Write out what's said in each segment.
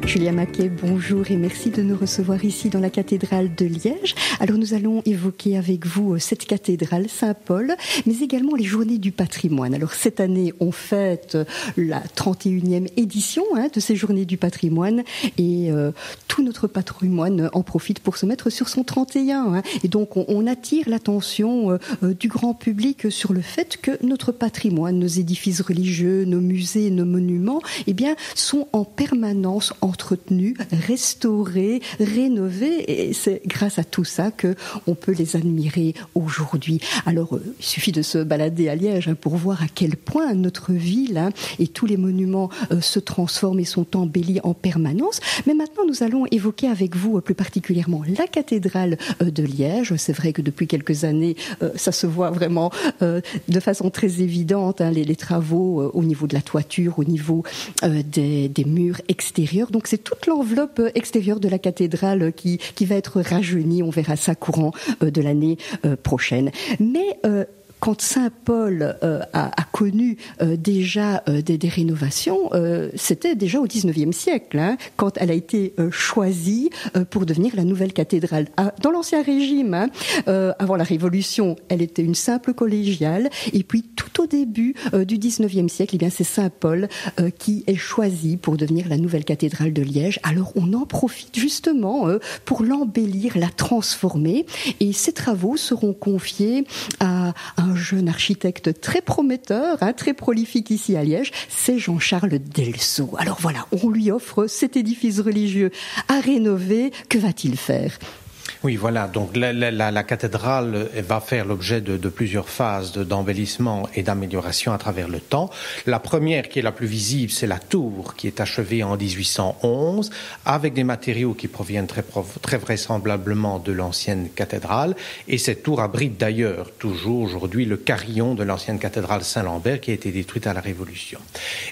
Julia Maquet, bonjour et merci de nous recevoir ici dans la cathédrale de Liège. Alors nous allons évoquer avec vous cette cathédrale Saint-Paul, mais également les journées du patrimoine. Alors cette année, on fête la 31e édition de ces journées du patrimoine et tout notre patrimoine en profite pour se mettre sur son 31. Et donc on attire l'attention du grand public sur le fait que notre patrimoine, nos édifices religieux, nos musées, nos monuments, eh bien, sont en permanence entretenus, restaurés, rénovés, et c'est grâce à tout ça que on peut les admirer aujourd'hui. Alors, il suffit de se balader à Liège pour voir à quel point notre ville et tous les monuments se transforment et sont embellis en permanence. Mais maintenant, nous allons évoquer avec vous plus particulièrement la cathédrale de Liège. C'est vrai que depuis quelques années, ça se voit vraiment de façon très évidente, les travaux au niveau de la toiture, au niveau des murs extérieurs. Donc c'est toute l'enveloppe extérieure de la cathédrale qui va être rajeunie. On verra ça courant de l'année prochaine. Mais quand Saint-Paul a connu déjà des rénovations, c'était déjà au XIXe siècle, quand elle a été choisie pour devenir la nouvelle cathédrale. Dans l'Ancien Régime, avant la Révolution, elle était une simple collégiale, et puis tout au début du XIXe siècle, eh bien, c'est Saint-Paul qui est choisi pour devenir la nouvelle cathédrale de Liège. Alors on en profite justement pour l'embellir, la transformer, et ces travaux seront confiés à un jeune architecte très prometteur, très prolifique ici à Liège, c'est Jean-Charles Delceau. Alors voilà, on lui offre cet édifice religieux à rénover. Que va-t-il faire ? Oui, voilà. Donc la cathédrale va faire l'objet de plusieurs phases d'embellissement et d'amélioration à travers le temps. La première, qui est la plus visible, c'est la tour, qui est achevée en 1811, avec des matériaux qui proviennent très vraisemblablement de l'ancienne cathédrale. Et cette tour abrite d'ailleurs toujours aujourd'hui le carillon de l'ancienne cathédrale Saint-Lambert, qui a été détruite à la Révolution.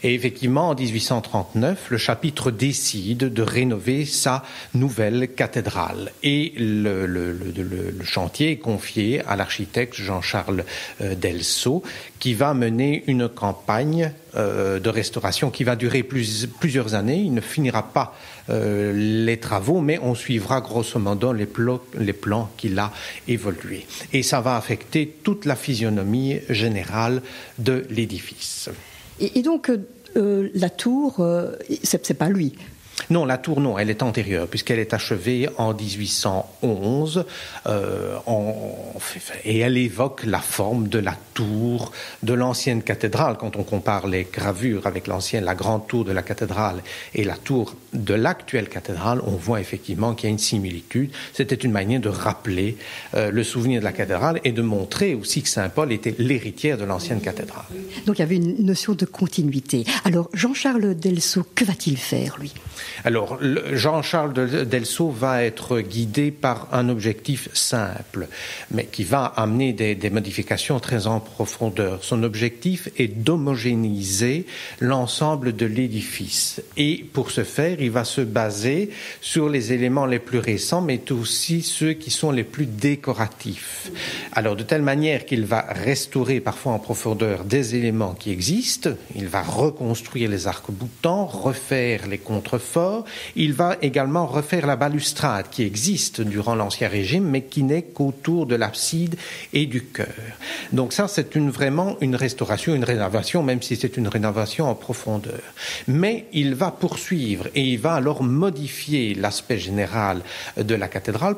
Et effectivement, en 1839, le chapitre décide de rénover sa nouvelle cathédrale. Et le chantier est confié à l'architecte Jean-Charles Delceau, qui va mener une campagne de restauration qui va durer plusieurs années. Il ne finira pas les travaux, mais on suivra grosso modo les plans qu'il a évolués. Et ça va affecter toute la physionomie générale de l'édifice. Et donc, la tour, c'est pas lui. Non, la tour, non, elle est antérieure, puisqu'elle est achevée en 1811, et elle évoque la forme de la tour de l'ancienne cathédrale. Quand on compare les gravures avec la grande tour de la cathédrale et la tour de l'actuelle cathédrale, on voit effectivement qu'il y a une similitude. C'était une manière de rappeler le souvenir de la cathédrale et de montrer aussi que Saint-Paul était l'héritière de l'ancienne cathédrale. Donc il y avait une notion de continuité. Alors Jean-Charles Delceau, que va-t-il faire, lui ? Alors, Jean-Charles Delceau va être guidé par un objectif simple, mais qui va amener des modifications très en profondeur. Son objectif est d'homogénéiser l'ensemble de l'édifice. Et pour ce faire, il va se baser sur les éléments les plus récents, mais aussi ceux qui sont les plus décoratifs. Alors, de telle manière qu'il va restaurer parfois en profondeur des éléments qui existent. Il va reconstruire les arcs-boutants, refaire les contreforts. Il va également refaire la balustrade qui existe durant l'Ancien Régime, mais qui n'est qu'autour de l'abside et du chœur. Donc ça, c'est vraiment une restauration, une rénovation, même si c'est une rénovation en profondeur. Mais il va poursuivre et il va alors modifier l'aspect général de la cathédrale,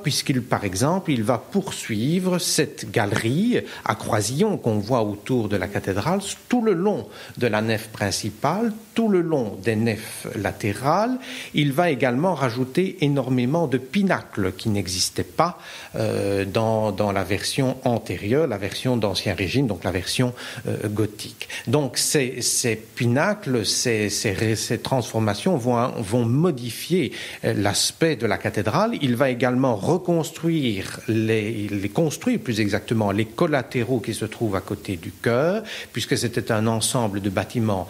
par exemple, il va poursuivre cette galerie à croisillon qu'on voit autour de la cathédrale, tout le long de la nef principale, tout le long des nefs latérales. Il va également rajouter énormément de pinacles qui n'existaient pas dans la version antérieure, la version d'Ancien Régime, donc la version gothique. Donc ces pinacles, ces transformations vont modifier l'aspect de la cathédrale. Il va également reconstruire, construire plus exactement, les collatéraux qui se trouvent à côté du chœur, puisque c'était un ensemble de bâtiments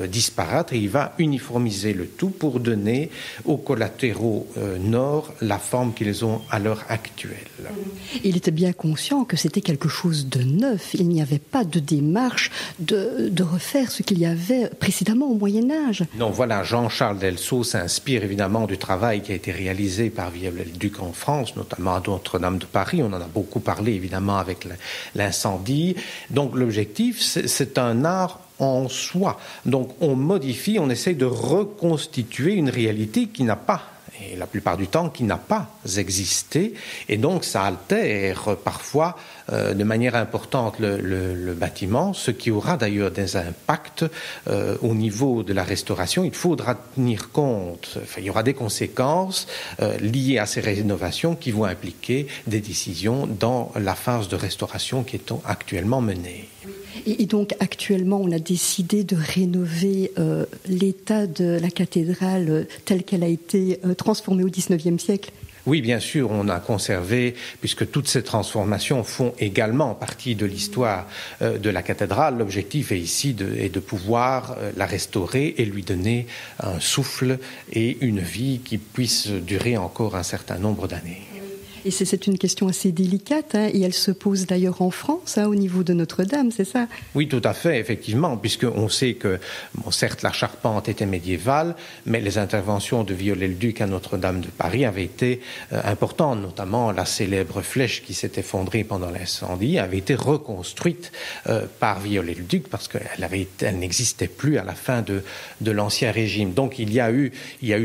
disparates, et il va uniformiser le tout pour pour donner aux collatéraux nord la forme qu'ils ont à l'heure actuelle. Il était bien conscient que c'était quelque chose de neuf. Il n'y avait pas de démarche de refaire ce qu'il y avait précédemment au Moyen-Âge. Non, voilà, Jean-Charles Delceau s'inspire évidemment du travail qui a été réalisé par Viollet-le-Duc en France, notamment à Notre-Dame de Paris. On en a beaucoup parlé évidemment avec l'incendie. Donc l'objectif, c'est un art en soi. Donc on modifie, on essaye de reconstituer une réalité qui n'a pas, et la plupart du temps, qui n'a pas existé. Et donc ça altère parfois de manière importante le bâtiment, ce qui aura d'ailleurs des impacts au niveau de la restauration. Il faudra tenir compte, il y aura des conséquences liées à ces rénovations qui vont impliquer des décisions dans la phase de restauration qui est actuellement menée. Et donc actuellement, on a décidé de rénover l'état de la cathédrale telle qu'elle a été transformée au XIXe siècle. Oui, bien sûr, on a conservé, puisque toutes ces transformations font également partie de l'histoire de la cathédrale. L'objectif est ici de pouvoir la restaurer et lui donner un souffle et une vie qui puisse durer encore un certain nombre d'années. Et c'est une question assez délicate, hein, et elle se pose d'ailleurs en France, hein, au niveau de Notre-Dame, c'est ça? Oui, tout à fait, effectivement, puisqu'on sait que, bon, certes, la charpente était médiévale, mais les interventions de Viollet-le-Duc à Notre-Dame de Paris avaient été importantes, notamment la célèbre flèche qui s'est effondrée pendant l'incendie avait été reconstruite par Viollet-le-Duc parce qu'elle n'existait plus à la fin de l'Ancien Régime. Donc il y a eu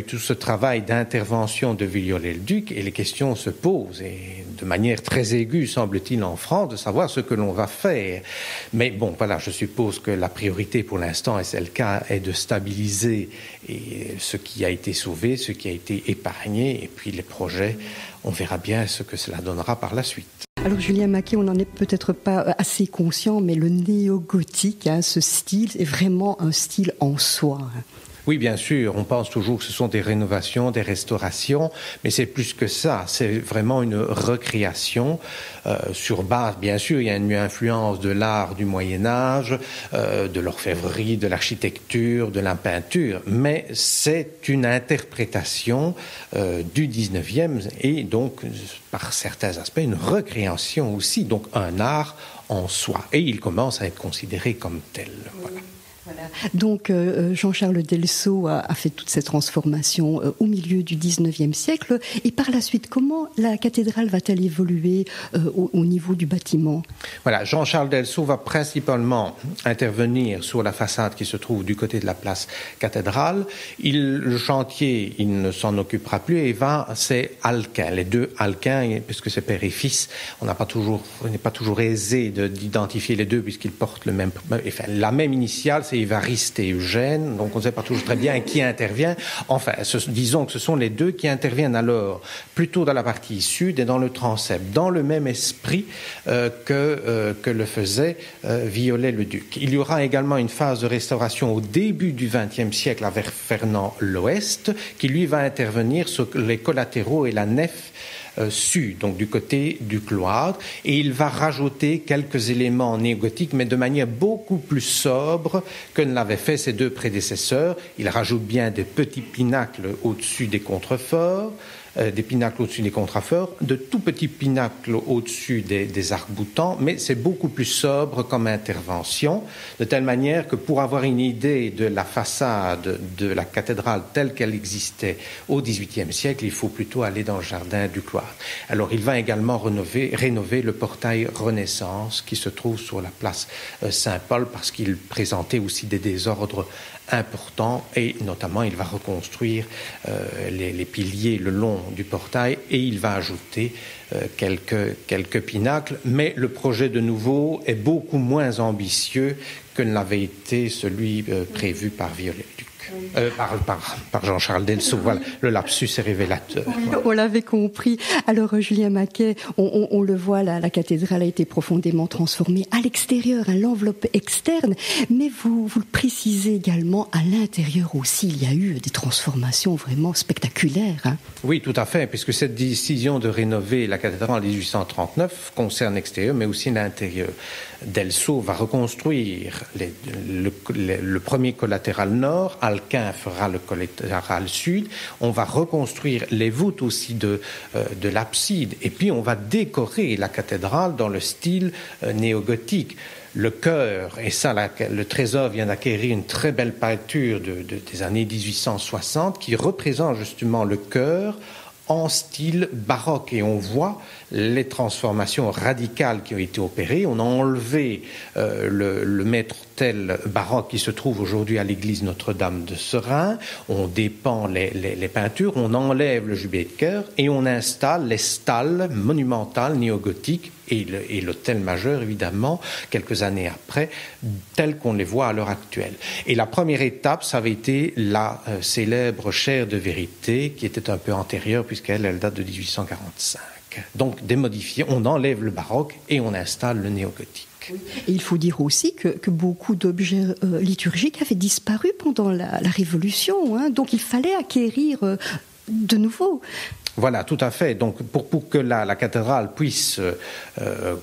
tout ce travail d'intervention de Viollet-le-Duc et les questions se posent. Et de manière très aiguë, semble-t-il, en France, de savoir ce que l'on va faire. Mais bon, voilà, je suppose que la priorité pour l'instant, et c'est le cas, est de stabiliser ce qui a été sauvé, ce qui a été épargné, et puis les projets, on verra bien ce que cela donnera par la suite. Alors Julien Maquet, on n'en est peut-être pas assez conscient, mais le néo-gothique, hein, ce style, est vraiment un style en soi. Oui, bien sûr, on pense toujours que ce sont des rénovations, des restaurations, mais c'est plus que ça, c'est vraiment une recréation sur base, bien sûr, il y a une influence de l'art du Moyen-Âge, de l'orfèvrerie, de l'architecture, de la peinture, mais c'est une interprétation du 19e et donc, par certains aspects, une recréation aussi, donc un art en soi. Et il commence à être considéré comme tel, voilà. Voilà. Donc Jean-Charles Delceau a fait toute cette transformation au milieu du XIXe siècle. Et par la suite, comment la cathédrale va-t-elle évoluer au niveau du bâtiment? Voilà, Jean-Charles Delceau va principalement intervenir sur la façade qui se trouve du côté de la place cathédrale. Le chantier, il ne s'en occupera plus et c'est Alcuin, les deux Alcuin, puisque c'est père et fils. On n'est pas toujours aisé d'identifier les deux puisqu'ils portent la même initiale. C'est Évariste et Eugène, donc on ne sait pas toujours très bien qui intervient. Enfin, disons que ce sont les deux qui interviennent alors plutôt dans la partie sud et dans le transept, dans le même esprit que le faisait Viollet-le-Duc. Il y aura également une phase de restauration au début du XXe siècle avec Fernand l'Ouest, qui lui va intervenir sur les collatéraux et la nef sud, donc du côté du cloître, et il va rajouter quelques éléments néogothiques, mais de manière beaucoup plus sobre que ne l'avaient fait ses deux prédécesseurs. Il rajoute bien des petits pinacles au-dessus des contreforts, de tout petits pinacles au-dessus des arcs-boutants, mais c'est beaucoup plus sobre comme intervention, de telle manière que pour avoir une idée de la façade de la cathédrale telle qu'elle existait au XVIIIe siècle, il faut plutôt aller dans le jardin du cloître. Alors il va également rénover le portail Renaissance qui se trouve sur la place Saint-Paul parce qu'il présentait aussi des désordres importants et notamment il va reconstruire les piliers le long du portail et il va ajouter quelques pinacles, mais le projet de nouveau est beaucoup moins ambitieux que ne l'avait été celui prévu par Viollet-le-Duc. Par Jean-Charles Delceau, voilà, le lapsus est révélateur. Oui, on l'avait compris. Alors Julien Maquet, on le voit là, la cathédrale a été profondément transformée à l'extérieur, hein, l'enveloppe externe, mais vous le précisez également, à l'intérieur aussi, il y a eu des transformations vraiment spectaculaires. Hein. Oui, tout à fait, puisque cette décision de rénover la cathédrale en 1839 concerne l'extérieur, mais aussi l'intérieur. Delceau va reconstruire le premier collatéral nord, Alcuin fera le collatéral sud, on va reconstruire les voûtes aussi de l'abside, et puis on va décorer la cathédrale dans le style néogothique. Le chœur, et ça, le Trésor vient d'acquérir une très belle peinture des années 1860 qui représente justement le chœur en style baroque, et on voit les transformations radicales qui ont été opérées. On a enlevé le maître-autel baroque qui se trouve aujourd'hui à l'église Notre-Dame de Seraing, on dépend les peintures, on enlève le jubé de chœur et on installe les stalles monumentales néogothiques et l'autel majeur, évidemment, quelques années après, tels qu'on les voit à l'heure actuelle. Et la première étape, ça avait été la célèbre chaire de vérité, qui était un peu antérieure, puisqu'elle date de 1845. Donc, démodifié, on enlève le baroque et on installe le néogothique. Oui. Et il faut dire aussi que beaucoup d'objets liturgiques avaient disparu pendant la Révolution, hein, donc il fallait acquérir de nouveau. Voilà, tout à fait. Donc, pour que la cathédrale puisse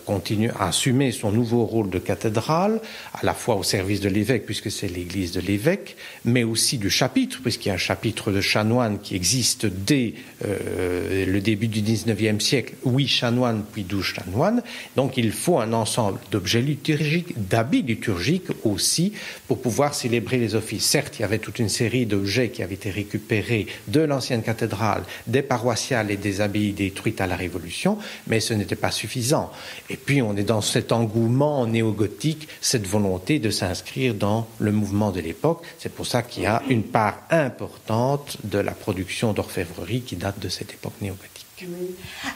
continuer à assumer son nouveau rôle de cathédrale, à la fois au service de l'évêque, puisque c'est l'église de l'évêque, mais aussi du chapitre, puisqu'il y a un chapitre de chanoines qui existe dès le début du XIXe siècle, 8 chanoines puis 12 chanoines. Donc, il faut un ensemble d'objets liturgiques, d'habits liturgiques aussi, pour pouvoir célébrer les offices. Certes, il y avait toute une série d'objets qui avaient été récupérés de l'ancienne cathédrale, des paroisses et des abbayes détruites à la Révolution, mais ce n'était pas suffisant. Et puis on est dans cet engouement néogothique, cette volonté de s'inscrire dans le mouvement de l'époque. C'est pour ça qu'il y a une part importante de la production d'orfèvrerie qui date de cette époque néogothique.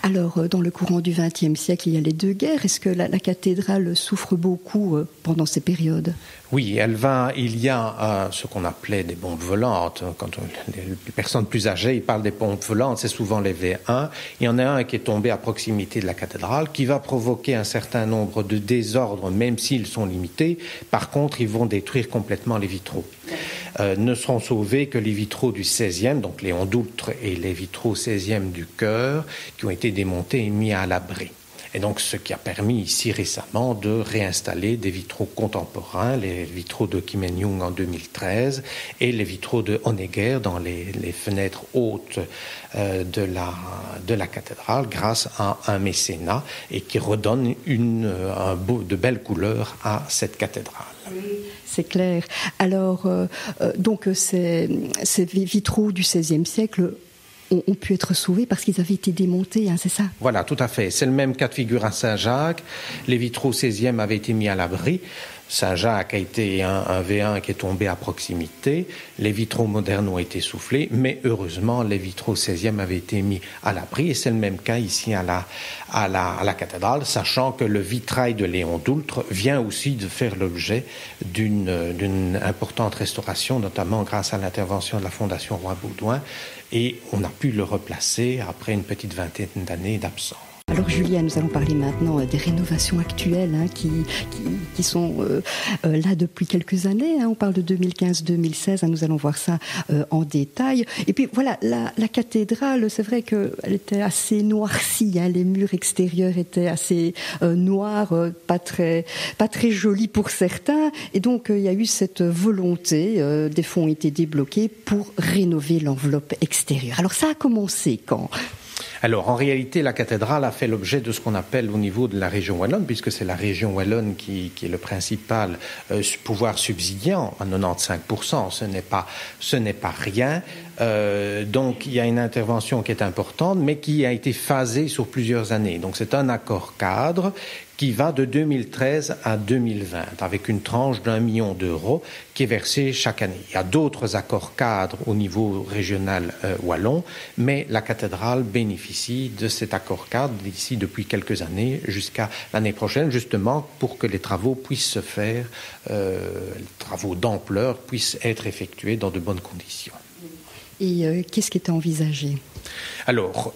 Alors, dans le courant du XXe siècle, il y a les deux guerres. Est-ce que la cathédrale souffre beaucoup pendant ces périodes ? Oui, il y a ce qu'on appelait des bombes volantes. Quand les personnes plus âgées, ils parlent des bombes volantes, c'est souvent les V1. Il y en a un qui est tombé à proximité de la cathédrale, qui va provoquer un certain nombre de désordres, même s'ils sont limités. Par contre, ils vont détruire complètement les vitraux. Ne seront sauvés que les vitraux du XVIe, donc Léon d'Oultre, et les vitraux XVIe du chœur, qui ont été démontés et mis à l'abri. Et donc, ce qui a permis ici récemment de réinstaller des vitraux contemporains, les vitraux de Kim Il-jung en 2013 et les vitraux de Honegger dans les fenêtres hautes de la cathédrale grâce à un mécénat et qui redonne de belles couleurs à cette cathédrale. C'est clair. Alors, donc, ces vitraux du XVIe siècle ont pu être sauvés parce qu'ils avaient été démontés, hein, c'est ça ? Voilà, tout à fait. C'est le même cas de figure à Saint-Jacques. Les vitraux XVIe avaient été mis à l'abri. Saint-Jacques a été un V1 qui est tombé à proximité. Les vitraux modernes ont été soufflés, mais heureusement, les vitraux XVIe avaient été mis à l'abri. Et c'est le même cas ici à la cathédrale, sachant que le vitrail de Léon d'Oultre vient aussi de faire l'objet d'une importante restauration, notamment grâce à l'intervention de la Fondation Roi Baudouin. Et on a pu le replacer après une petite vingtaine d'années d'absence. Alors Julia, nous allons parler maintenant des rénovations actuelles qui sont là depuis quelques années. On parle de 2015-2016, nous allons voir ça en détail. Et puis voilà, la cathédrale, c'est vrai qu'elle était assez noircie. Les murs extérieurs étaient assez noirs, pas très jolis pour certains. Et donc il y a eu cette volonté, des fonds ont été débloqués pour rénover l'enveloppe extérieure. Alors ça a commencé quand ? Alors, en réalité, la cathédrale a fait l'objet de ce qu'on appelle au niveau de la région wallonne, puisque c'est la région wallonne qui est le principal pouvoir subsidiant à 95%. Ce n'est pas rien. Donc, il y a une intervention qui est importante, mais qui a été phasée sur plusieurs années. Donc, c'est un accord cadre qui va de 2013 à 2020, avec une tranche d'1 million d'euros qui est versée chaque année. Il y a d'autres accords cadres au niveau régional wallon, mais la cathédrale bénéficie de cet accord cadre d'ici depuis quelques années jusqu'à l'année prochaine, justement pour que les travaux puissent se faire, les travaux d'ampleur puissent être effectués dans de bonnes conditions. Et qu'est-ce qui était envisagé ? Alors,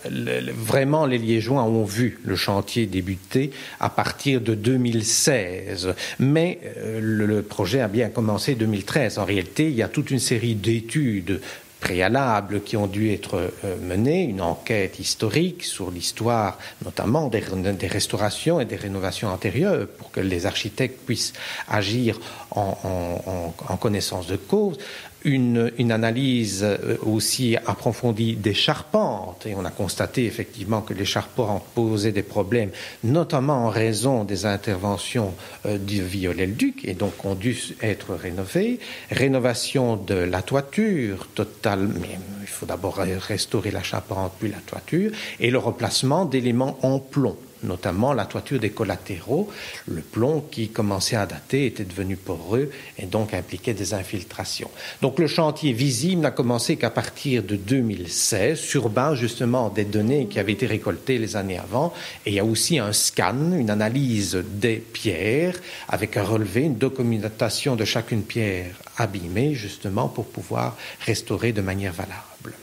vraiment, les Liégeois ont vu le chantier débuter à partir de 2016. Mais le projet a bien commencé en 2013. En réalité, il y a toute une série d'études préalables qui ont dû être menées, une enquête historique sur l'histoire notamment des restaurations et des rénovations antérieures pour que les architectes puissent agir en connaissance de cause. Une analyse aussi approfondie des charpentes, et on a constaté effectivement que les charpentes posaient des problèmes, notamment en raison des interventions du Viollet-le-Duc, et donc ont dû être rénovées. Rénovation de la toiture totale, mais il faut d'abord restaurer la charpente puis la toiture, et le remplacement d'éléments en plomb, notamment la toiture des collatéraux. Le plomb qui commençait à dater était devenu poreux et donc impliquait des infiltrations. Donc le chantier visible n'a commencé qu'à partir de 2016 sur base justement des données qui avaient été récoltées les années avant. Et il y a aussi un scan, une analyse des pierres avec un relevé, une documentation de chacune pierre abîmée justement pour pouvoir restaurer de manière valable.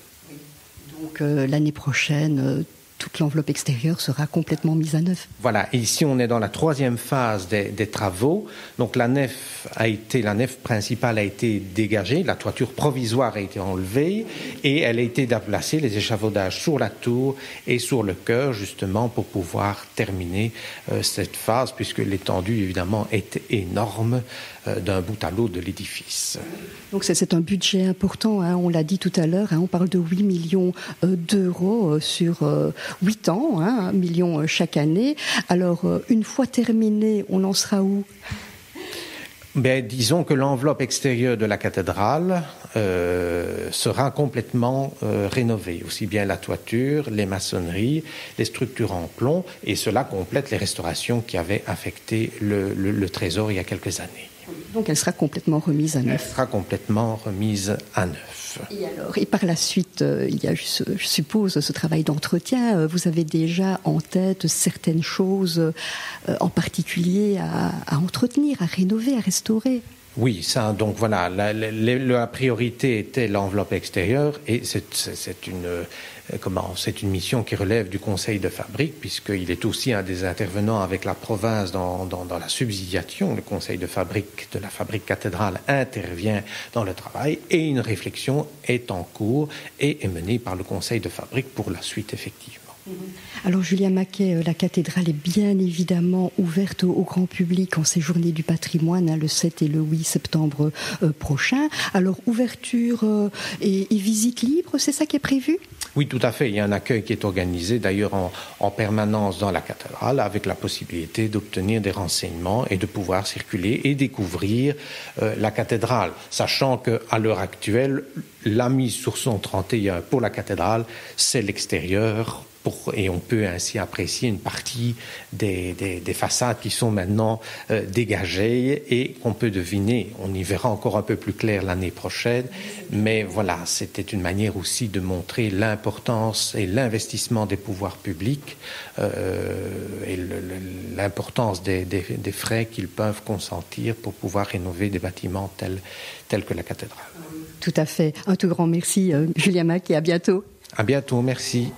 Donc l'année prochaine, toute l'enveloppe extérieure sera complètement mise à neuf. Voilà, et ici on est dans la troisième phase des travaux. Donc la nef principale a été dégagée, la toiture provisoire a été enlevée et elle a été déplacée, les échafaudages sur la tour et sur le chœur justement pour pouvoir terminer cette phase puisque l'étendue évidemment est énorme d'un bout à l'autre de l'édifice. Donc c'est un budget important, hein, on l'a dit tout à l'heure, hein, on parle de 8 millions d'euros sur 8 ans, hein, 1 million chaque année. Alors une fois terminé, on en sera où ? Disons que l'enveloppe extérieure de la cathédrale sera complètement rénovée, aussi bien la toiture, les maçonneries, les structures en plomb, et cela complète les restaurations qui avaient affecté le trésor il y a quelques années. Donc elle sera complètement remise à neuf. Elle sera complètement remise à neuf. Et par la suite, il y a, je suppose, ce travail d'entretien. Vous avez déjà en tête certaines choses en particulier à entretenir, à rénover, à restaurer. Oui, ça, donc voilà, la priorité était l'enveloppe extérieure et c'est une mission qui relève du conseil de fabrique puisqu'il est aussi un des intervenants avec la province dans la subsidiation. Le conseil de fabrique de la fabrique cathédrale intervient dans le travail et une réflexion est en cours et est menée par le conseil de fabrique pour la suite effectivement. Alors Julien Maquet, la cathédrale est bien évidemment ouverte au grand public en ces journées du patrimoine, hein, le 7 et le 8 septembre prochain. Alors ouverture et visite libre, c'est ça qui est prévu ? Oui, tout à fait. Il y a un accueil qui est organisé d'ailleurs en permanence dans la cathédrale avec la possibilité d'obtenir des renseignements et de pouvoir circuler et découvrir la cathédrale, sachant qu'à l'heure actuelle, la mise sur son 31 pour la cathédrale, c'est l'extérieur. Et on peut ainsi apprécier une partie des façades qui sont maintenant dégagées et qu'on peut deviner. On y verra encore un peu plus clair l'année prochaine. Mais voilà, c'était une manière aussi de montrer l'importance et l'investissement des pouvoirs publics et l'importance des frais qu'ils peuvent consentir pour pouvoir rénover des bâtiments tels que la cathédrale. Tout à fait. Un tout grand merci, Julien Maquet, et à bientôt. À bientôt, merci.